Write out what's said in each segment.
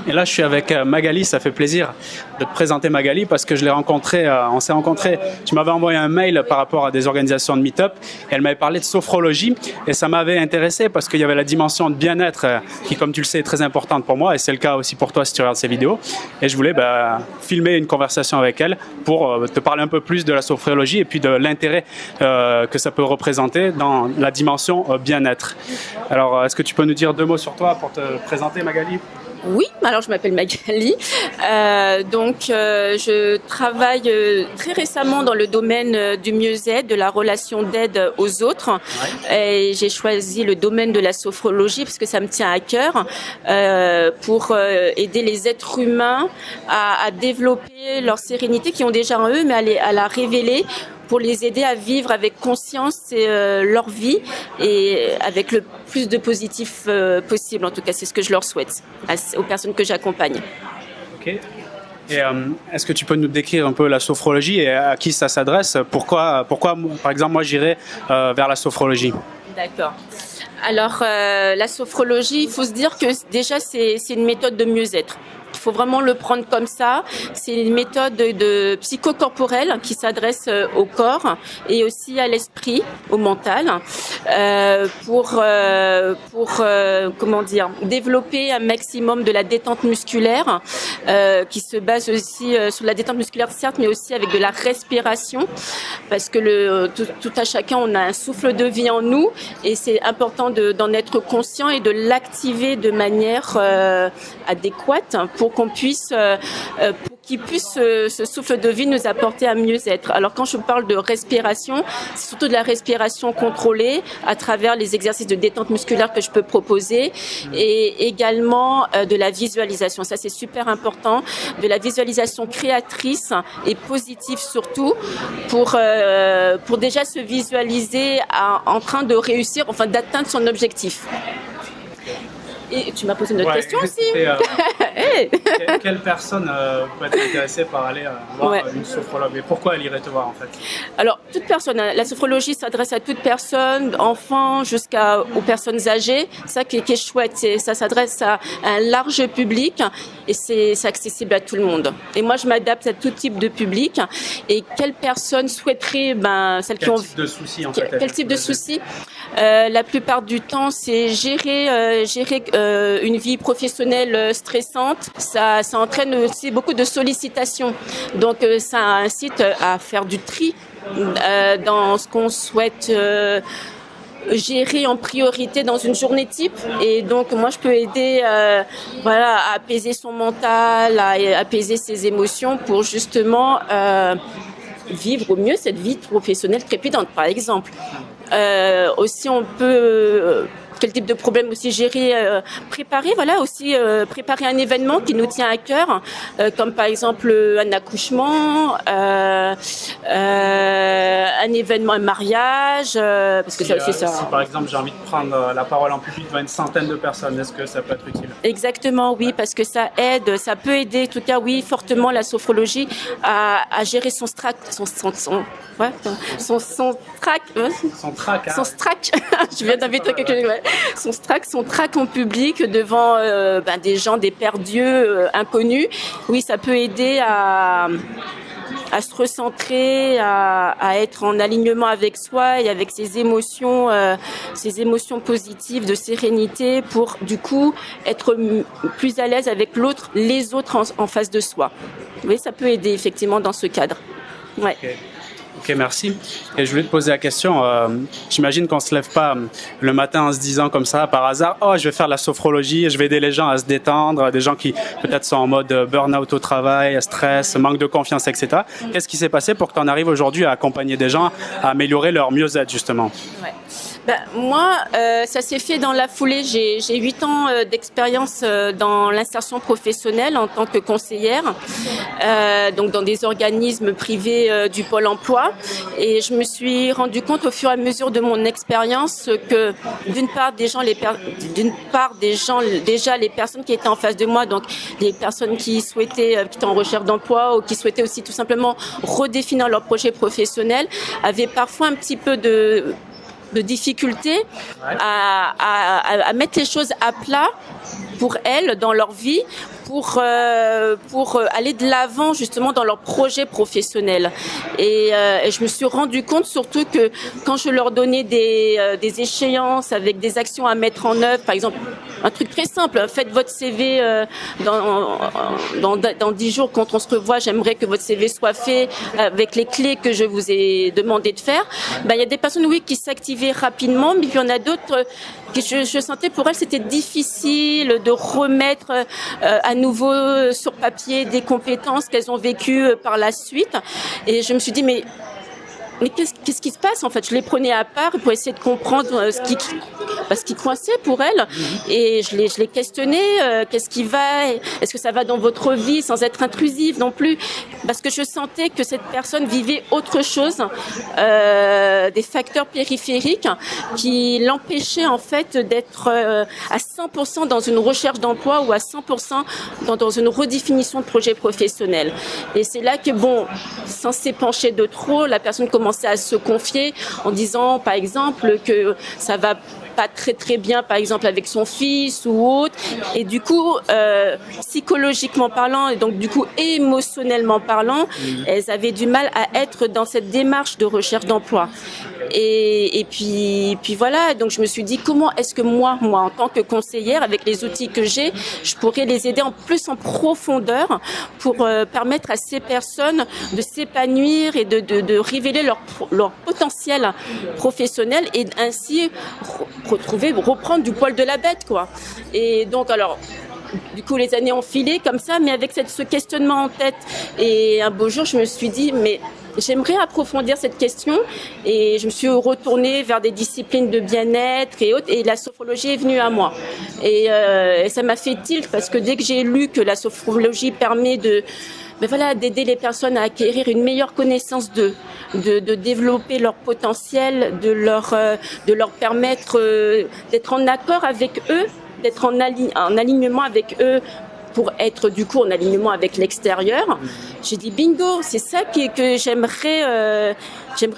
Et là, je suis avec Magali. Ça fait plaisir de te présenter Magali parce que je l'ai rencontrée, on s'est rencontrés. Tu m'avais envoyé un mail par rapport à des organisations de meet-up et elle m'avait parlé de sophrologie et ça m'avait intéressé parce qu'il y avait la dimension de bien-être qui, comme tu le sais, est très importante pour moi et c'est le cas aussi pour toi si tu regardes ces vidéos. Et je voulais filmer une conversation avec elle pour te parler un peu plus de la sophrologie et puis de l'intérêt que ça peut représenter dans la dimension bien-être. Alors, est-ce que tu peux nous dire 2 mots sur toi pour te présenter, Magali ? Oui, alors je m'appelle Magali. Je travaille très récemment dans le domaine du mieux-être, de la relation d'aide aux autres. Ouais. Et j'ai choisi le domaine de la sophrologie parce que ça me tient à cœur pour aider les êtres humains à développer leur sérénité qu'ils ont déjà en eux, mais à la révéler pour les aider à vivre avec conscience leur vie et avec le plus de positif possible. En tout cas, c'est ce que je leur souhaite aux personnes que j'accompagne. Ok. Et est-ce que tu peux nous décrire un peu la sophrologie et à qui ça s'adresse ? Pourquoi, par exemple, moi, j'irais vers la sophrologie ? D'accord. Alors, la sophrologie, il faut se dire que déjà, c'est une méthode de mieux-être. Il faut vraiment le prendre comme ça. C'est une méthode de psychocorporelle qui s'adresse au corps et aussi à l'esprit, au mental, pour développer un maximum de la détente musculaire, qui se base aussi sur la détente musculaire certes, mais aussi avec de la respiration, parce que tout à chacun on a un souffle de vie en nous et c'est important d'en être conscient et de l'activer de manière adéquate pour qu'on puisse, pour qu'il puisse ce souffle de vie nous apporter un mieux-être. Alors quand je parle de respiration, c'est surtout de la respiration contrôlée à travers les exercices de détente musculaire que je peux proposer et également de la visualisation. Ça c'est super important, de la visualisation créatrice et positive surtout pour déjà se visualiser en train de réussir, enfin d'atteindre son objectif. Et tu m'as posé une autre question aussi. Quelle personne peut être intéressée par aller voir une sophrologue et pourquoi elle irait te voir en fait ? Alors, toute personne. La sophrologie s'adresse à toute personne, enfants jusqu'aux personnes âgées. Ça qui est chouette, ça s'adresse à un large public et c'est accessible à tout le monde. Et moi, je m'adapte à tout type de public. Et quelle personne souhaiterait, celles qui ont... Quel type de soucis en fait ? Quel type de soucis ? La plupart du temps, c'est gérer une vie professionnelle stressante. Ça entraîne aussi beaucoup de sollicitations. Donc, ça incite à faire du tri dans ce qu'on souhaite gérer en priorité dans une journée type. Et donc, moi, je peux aider à apaiser son mental, à apaiser ses émotions pour justement vivre au mieux cette vie professionnelle trépidante, par exemple. Aussi, on peut... quel type de problème aussi gérer, préparer un événement qui nous tient à cœur, comme par exemple un accouchement, un événement, un mariage, parce que ça aussi ça. Si par exemple j'ai envie de prendre la parole en public devant une centaine de personnes, est-ce que ça peut être utile ? Exactement, oui, parce que ça peut aider, en tout cas, oui, fortement la sophrologie à gérer son trac. Je viens d'inviter quelqu'un. Son trac en public devant des gens, des perdus, inconnus. Oui, ça peut aider à se recentrer, à être en alignement avec soi et avec ses émotions positives de sérénité pour du coup être plus à l'aise avec les autres en face de soi. Oui, ça peut aider effectivement dans ce cadre. Ouais. Ok, merci. Et je voulais te poser la question, j'imagine qu'on ne se lève pas le matin en se disant comme ça, par hasard, « Oh, je vais faire la sophrologie, je vais aider les gens à se détendre, des gens qui peut-être sont en mode burn-out au travail, stress, manque de confiance, etc. » Qu'est-ce qui s'est passé pour que tu en arrives aujourd'hui à accompagner des gens à améliorer leur mieux-être, justement ? Ouais. Moi, ça s'est fait dans la foulée. J'ai 8 ans d'expérience dans l'insertion professionnelle en tant que conseillère, donc dans des organismes privés du Pôle emploi. Et je me suis rendu compte au fur et à mesure de mon expérience que d'une part déjà les personnes qui étaient en face de moi, donc les personnes qui étaient en recherche d'emploi ou qui souhaitaient aussi tout simplement redéfinir leur projet professionnel, avaient parfois un petit peu de difficulté à mettre les choses à plat pour elles dans leur vie, pour aller de l'avant justement dans leur projet professionnel. Et je me suis rendu compte surtout que quand je leur donnais des échéances avec des actions à mettre en œuvre, par exemple un truc très simple, faites votre CV dans 10 jours quand on se revoit, j'aimerais que votre CV soit fait avec les clés que je vous ai demandé de faire. Ben, il y a des personnes, oui, qui s'activaient rapidement, mais puis il y en a d'autres que je sentais pour elles c'était difficile de remettre à nouveau sur papier des compétences qu'elles ont vécues par la suite. Et je me suis dit, mais qu'est-ce qui se passe en fait? Je les prenais à part pour essayer de comprendre ce qui coinçait pour elles, et je les questionnais. Qu'est-ce qui va? Est-ce que ça va dans votre vie sans être intrusive non plus? Parce que je sentais que cette personne vivait autre chose, des facteurs périphériques qui l'empêchaient en fait d'être à 100% dans une recherche d'emploi ou à 100% dans une redéfinition de projet professionnel. Et c'est là que sans s'épancher de trop, la personne commençait à se confier en disant par exemple que ça va pas très très bien par exemple avec son fils ou autre, et du coup psychologiquement parlant et donc du coup émotionnellement parlant, elles avaient du mal à être dans cette démarche de recherche d'emploi. Et puis voilà, donc je me suis dit comment est-ce que moi en tant que conseillère avec les outils que j'ai, je pourrais les aider en profondeur pour permettre à ces personnes de s'épanouir et de révéler leur potentiel professionnel et ainsi reprendre du poil de la bête, quoi. Et donc alors du coup les années ont filé comme ça, mais avec ce questionnement en tête, et un beau jour je me suis dit mais j'aimerais approfondir cette question, et je me suis retournée vers des disciplines de bien-être et autres, et la sophrologie est venue à moi. Et ça m'a fait tilt parce que dès que j'ai lu que la sophrologie permet d'aider les personnes à acquérir une meilleure connaissance d'eux, de développer leur potentiel, de leur permettre d'être en accord avec eux, d'être en alignement avec eux, pour être du coup en alignement avec l'extérieur. J'ai dit bingo, c'est ça que j'aimerais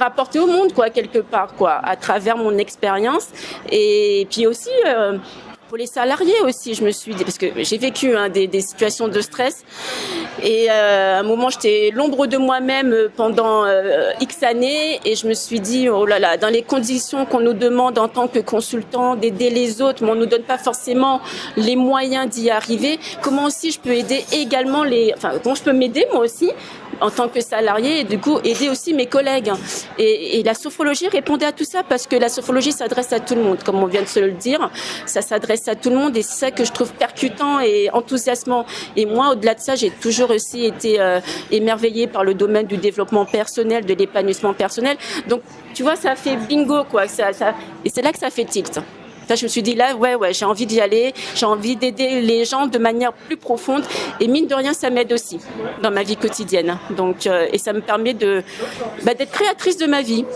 apporter au monde, quoi, quelque part, quoi, à travers mon expérience. Et puis aussi pour les salariés aussi, je me suis dit, parce que j'ai vécu des situations de stress, et à un moment j'étais l'ombre de moi-même pendant X années, et je me suis dit oh là là, dans les conditions qu'on nous demande en tant que consultant d'aider les autres, mais on nous donne pas forcément les moyens d'y arriver, comment aussi je peux aider également comment je peux m'aider moi aussi en tant que salarié, et du coup aider aussi mes collègues. Et la sophrologie répondait à tout ça, parce que la sophrologie s'adresse à tout le monde, comme on vient de se le dire, ça s'adresse à tout le monde, et c'est ça que je trouve percutant et enthousiasmant. Et moi, au-delà de ça, j'ai toujours aussi été émerveillée par le domaine du développement personnel, de l'épanouissement personnel. Donc, tu vois, ça fait bingo, quoi. Et c'est là que ça fait tilt. Ça, je me suis dit là, ouais, j'ai envie d'y aller, j'ai envie d'aider les gens de manière plus profonde, et mine de rien, ça m'aide aussi dans ma vie quotidienne. Donc, et ça me permet d'être créatrice de ma vie.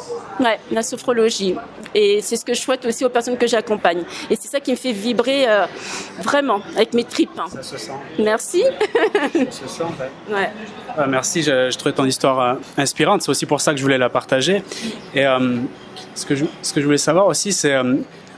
Ouais, la sophrologie. Et c'est ce que je souhaite aussi aux personnes que j'accompagne. Et c'est ça qui me fait vibrer vraiment avec mes tripes. Ça se sent. Merci. Ça se sent, ouais. Merci, je trouvais ton histoire inspirante. C'est aussi pour ça que je voulais la partager. Et ce que je voulais savoir aussi, c'est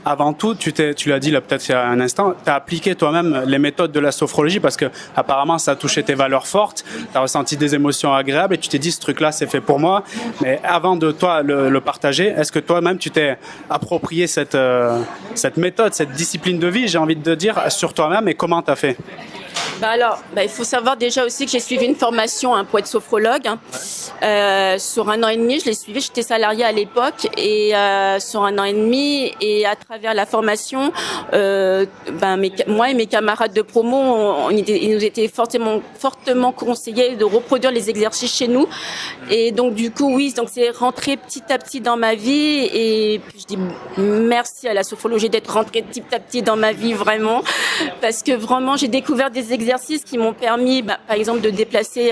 avant tout, tu l'as dit là peut-être il y a un instant, tu as appliqué toi-même les méthodes de la sophrologie parce que apparemment ça a touché tes valeurs fortes, tu as ressenti des émotions agréables et tu t'es dit ce truc-là c'est fait pour moi. Mais avant de toi le partager, est-ce que toi-même tu t'es approprié cette méthode, cette discipline de vie, j'ai envie de te dire, sur toi-même, et comment tu as fait? Il faut savoir déjà aussi que j'ai suivi une formation pour être sophrologue. Sur 1 an et demi, je l'ai suivi. J'étais salariée à l'époque, et sur 1 an et demi, et à travers la formation, moi et mes camarades de promo, il nous était fortement conseillé de reproduire les exercices chez nous. Et donc du coup, oui, donc c'est rentré petit à petit dans ma vie, et puis je dis merci à la sophrologie d'être rentrée petit à petit dans ma vie, vraiment, parce que vraiment j'ai découvert des exercices qui m'ont permis, par exemple, de déplacer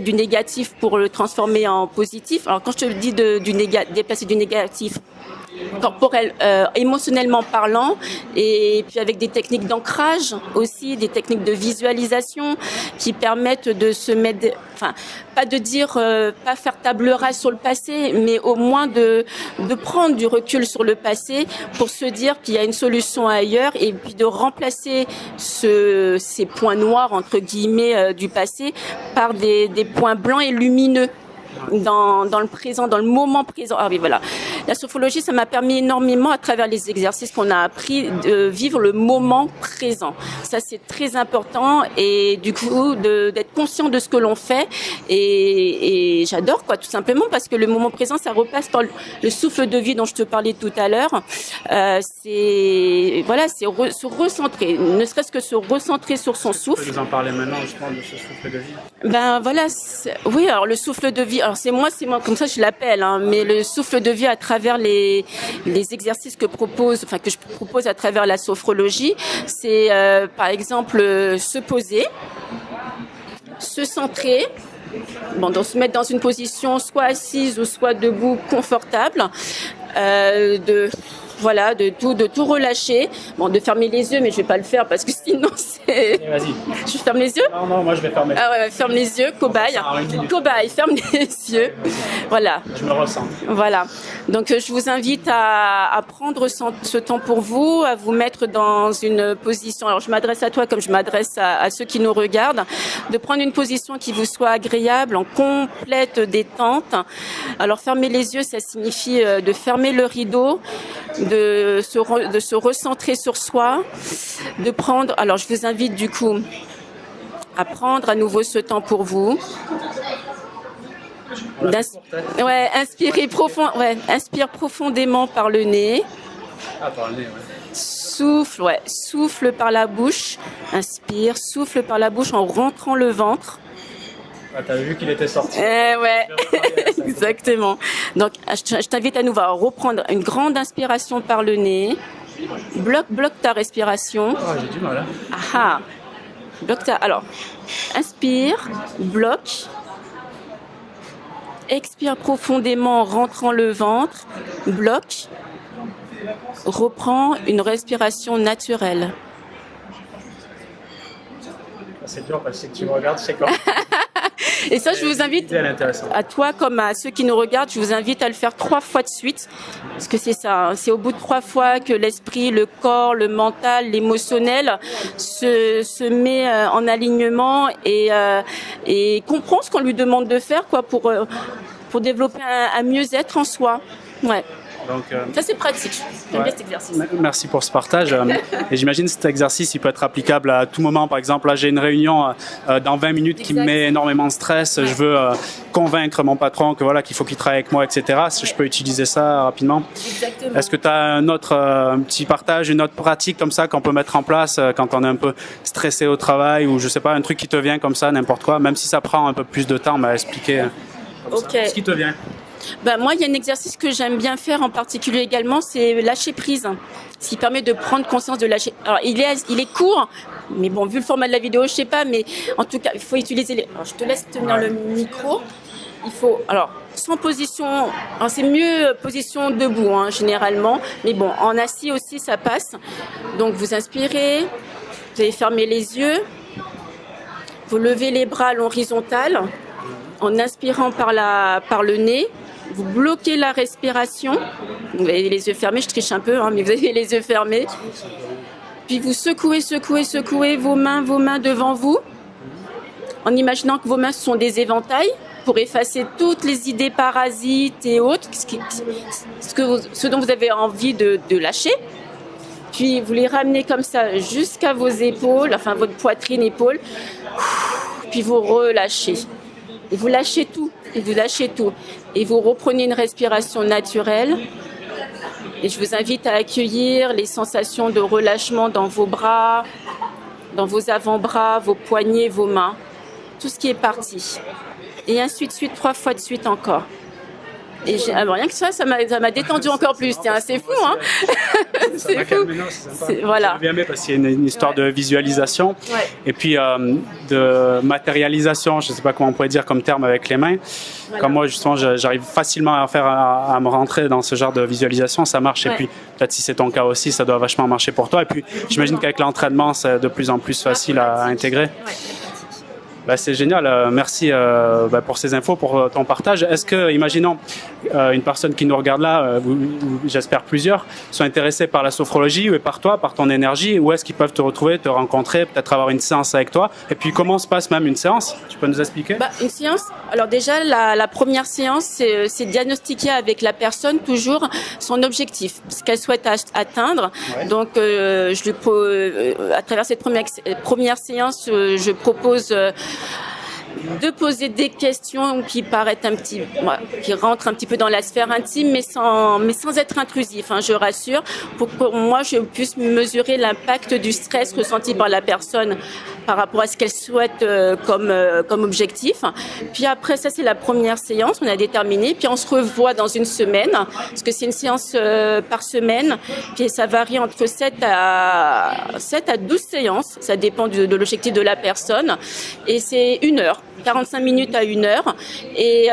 du négatif pour le transformer en positif. Alors quand je te dis déplacer du négatif corporelle, émotionnellement parlant, et puis avec des techniques d'ancrage aussi, des techniques de visualisation qui permettent de se mettre, enfin, pas de dire, pas faire table rase sur le passé, mais au moins de prendre du recul sur le passé pour se dire qu'il y a une solution ailleurs et puis de remplacer ces points noirs, entre guillemets, du passé par des points blancs et lumineux. Dans le présent, dans le moment présent. Ah oui, voilà. La sophrologie, ça m'a permis énormément, à travers les exercices qu'on a appris, de vivre le moment présent. Ça, c'est très important et du coup, d'être conscient de ce que l'on fait. Et j'adore, quoi, tout simplement, parce que le moment présent, ça repasse dans le souffle de vie dont je te parlais tout à l'heure. C'est se recentrer, ne serait-ce que se recentrer sur son souffle. Tu peux nous en parler maintenant, justement, de ce souffle de vie? Ben voilà, oui, alors le souffle de vie, alors c'est moi, comme ça je l'appelle, hein, mais le souffle de vie à travers les exercices que je propose à travers la sophrologie, c'est par exemple se poser, se centrer, donc se mettre dans une position soit assise ou soit debout confortable, de tout relâcher. Bon, de fermer les yeux, mais je vais pas le faire parce que sinon c'est... Vas-y. Je ferme les yeux? Non, moi je vais fermer. Ah ouais, ferme les yeux, cobaye. Cobaye, ferme les yeux. Voilà. Je me ressens. Voilà. Donc je vous invite à prendre ce temps pour vous, à vous mettre dans une position. Alors je m'adresse à toi comme je m'adresse à ceux qui nous regardent, de prendre une position qui vous soit agréable, en complète détente. Alors fermer les yeux, ça signifie de fermer le rideau, de se recentrer sur soi, de prendre. Alors je vous invite du coup à prendre à nouveau ce temps pour vous. Inspire profondément par le nez. Ah, par le nez, ouais. Souffle par la bouche. Inspire, souffle par la bouche en rentrant le ventre. Ah, t'as vu qu'il était sorti. Ouais, exactement. Donc, je t'invite à nouveau à reprendre une grande inspiration par le nez. Bloque ta respiration. Ah, j'ai du mal. Ah, alors, inspire, bloque. Expire profondément en rentrant le ventre. Bloque. Reprends une respiration naturelle. C'est dur parce que tu me regardes, c'est quoi? Et ça, je vous invite, à toi comme à ceux qui nous regardent, je vous invite à le faire 3 fois de suite. Parce que c'est ça, hein, c'est au bout de 3 fois que l'esprit, le corps, le mental, l'émotionnel se met en alignement et comprend ce qu'on lui demande de faire, quoi, pour développer un mieux-être en soi. Ouais. Donc, ça, c'est pratique. J'aime bien cet exercice. Merci pour ce partage. Et j'imagine que cet exercice, il peut être applicable à tout moment. Par exemple, là, j'ai une réunion dans 20 minutes qui me met énormément de stress. Je veux convaincre mon patron qu'il faut qu'il travaille avec moi, etc. Je peux utiliser ça rapidement. Exactement. Est-ce que tu as un petit partage, une autre pratique comme ça qu'on peut mettre en place quand on est un peu stressé au travail ou je sais pas, un truc qui te vient comme ça, n'importe quoi, même si ça prend un peu plus de temps à expliquer ce qui te vient? Moi, il y a un exercice que j'aime bien faire en particulier également, c'est lâcher prise, ce qui permet de prendre conscience de lâcher. Alors, il est court, mais bon, vu le format de la vidéo, je sais pas, mais en tout cas, il faut utiliser Alors, je te laisse tenir le micro. Il faut, sans position, c'est mieux position debout, hein, généralement, mais bon, en assis aussi, ça passe. Donc, vous inspirez, vous allez fermer les yeux, vous levez les bras à l'horizontale, en inspirant par le nez. Vous bloquez la respiration. Vous avez les yeux fermés, je triche un peu, hein, mais vous avez les yeux fermés. Puis vous secouez vos mains devant vous, en imaginant que vos mains sont des éventails pour effacer toutes les idées parasites et autres, ce dont vous avez envie de lâcher. Puis vous les ramenez comme ça jusqu'à vos épaules, enfin votre poitrine, épaules. Puis vous relâchez. Et vous lâchez tout. Et vous reprenez une respiration naturelle. Et je vous invite à accueillir les sensations de relâchement dans vos bras, dans vos avant-bras, vos poignets, vos mains. Tout ce qui est parti. Et ainsi de suite, 3 fois de suite encore. Et alors, rien que ça m'a détendu encore plus. Tiens, c'est fou, hein. C'est fou. Voilà. J'ai bien aimé parce qu'il y a une histoire de visualisation et puis de matérialisation, je ne sais pas comment on pourrait dire comme terme avec les mains. Voilà. Comme moi, justement, j'arrive facilement à me rentrer dans ce genre de visualisation, ça marche. Et puis, peut-être si c'est ton cas aussi, ça doit vachement marcher pour toi. Et puis, j'imagine qu'avec l'entraînement, c'est de plus en plus facile à intégrer. C'est génial. Merci pour ces infos, pour ton partage. Est-ce que, imaginons, une personne qui nous regarde là, j'espère plusieurs, sont intéressés par la sophrologie ou par toi, par ton énergie, où est-ce qu'ils peuvent te retrouver, te rencontrer, peut-être avoir une séance avec toi? Et puis, comment se passe même une séance? Tu peux nous expliquer? Une séance, alors déjà, la première séance, c'est diagnostiquer avec la personne toujours son objectif, ce qu'elle souhaite atteindre. Ouais. Donc, à travers cette première séance, je propose de poser des questions qui paraissent qui rentrent un petit peu dans la sphère intime, mais sans être intrusif, je rassure, pour que moi je puisse mesurer l'impact du stress ressenti par la personne par rapport à ce qu'elle souhaite comme objectif. Puis après, ça c'est la première séance, on a déterminé, puis on se revoit dans une semaine, parce que c'est une séance par semaine, puis ça varie entre 7 à 12 séances, ça dépend de l'objectif de la personne, et c'est 1 heure. 45 minutes à 1 heure. Et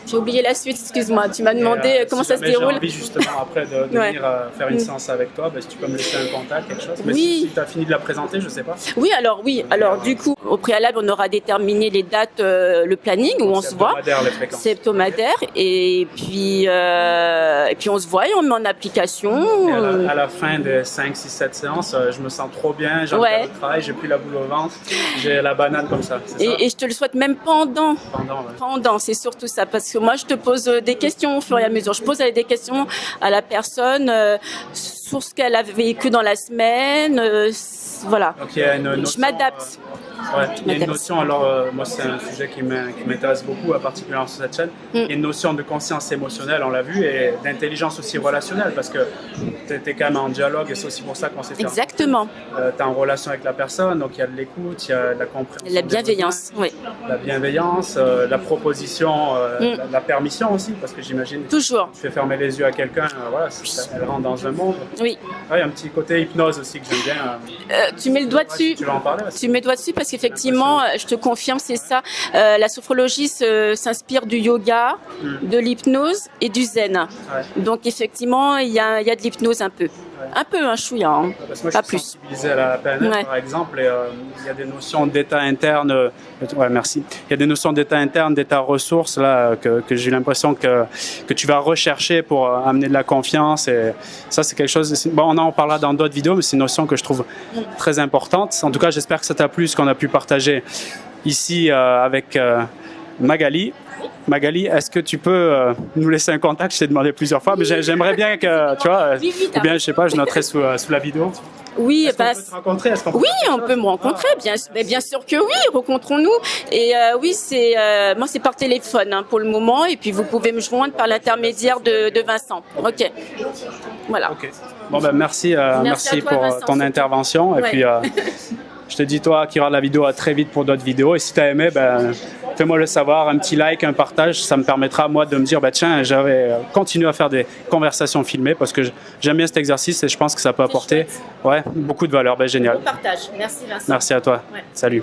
j'ai oublié la suite, excuse-moi. Tu m'as demandé comment ça se déroule. J'ai envie justement après de venir faire une séance avec toi. Si tu peux me laisser un contact, quelque chose. Mais si tu as fini de la présenter, je ne sais pas. Oui, alors du coup, au préalable, on aura déterminé les dates, le planning où on se voit. C'est hebdomadaire. Et puis on se voit et on met en application. Et à la fin de 5, 6, 7 séances, je me sens trop bien. J'ai envie de travail, j'ai plus la boule au ventre. J'ai la banane comme ça. Et je te le souhaite même pendant. Pendant, c'est surtout ça. Parce que moi, je te pose des questions au fur et à mesure. Je pose des questions à la personne sur ce qu'elle a vécu dans la semaine. Voilà. Donc, il y a une notion, je m'adapte. Il y a une notion, alors moi c'est un sujet qui m'intéresse beaucoup, particulièrement sur cette chaîne. Il y a une notion de conscience émotionnelle, on l'a vu, et d'intelligence aussi relationnelle, parce que tu es quand même en dialogue et c'est aussi pour ça qu'on s'est fait. Exactement. Tu es en relation avec la personne, donc il y a de l'écoute, il y a de la compréhension. La bienveillance, oui. La bienveillance, la proposition, la permission aussi, parce que j'imagine. Toujours. Tu fais fermer les yeux à quelqu'un, elle rentre dans un monde. Oui. Il y a un petit côté hypnose aussi que j'aime bien. Tu mets le doigt dessus. Tu veux en parler? Tu mets le doigt dessus parce qu'effectivement, je te confirme, c'est ça. La sophrologie s'inspire du yoga, de l'hypnose et du zen. Ouais. Donc effectivement, il y a de l'hypnose un peu. Ouais. Un peu, un chouïa, parce que moi, pas je plus. suis sensibilisé à la PNL, par exemple, et il y a des notions d'état interne. Merci. Il y a des notions d'état interne, d'état ressources là que j'ai l'impression que tu vas rechercher pour amener de la confiance. Et ça, c'est quelque chose. On en parlera dans d'autres vidéos, mais c'est une notion que je trouve très importante. En tout cas, j'espère que ça t'a plu, ce qu'on a pu partager ici avec Magali. Magali, est-ce que tu peux nous laisser un contact? Je t'ai demandé plusieurs fois, mais j'aimerais bien que, tu vois, ou bien, je sais pas, je noterai sous la vidéo. Oui, est-ce qu'on peut te rencontrer? Oui, on peut me rencontrer, bien sûr que oui, rencontrons-nous. Et oui, moi c'est par téléphone pour le moment, et puis vous pouvez me joindre par l'intermédiaire de Vincent. Ok, voilà. Okay. Bon merci toi, pour Vincent, ton intervention, et puis je te dis toi qui regarde la vidéo, à très vite pour d'autres vidéos, et si tu as aimé, fais-moi le savoir, un petit like, un partage, ça me permettra moi de me dire tiens, j'avais continué à faire des conversations filmées parce que j'aime bien cet exercice et je pense que ça peut apporter beaucoup de valeur. Génial. Bon partage. Merci Vincent. Merci à toi. Salut.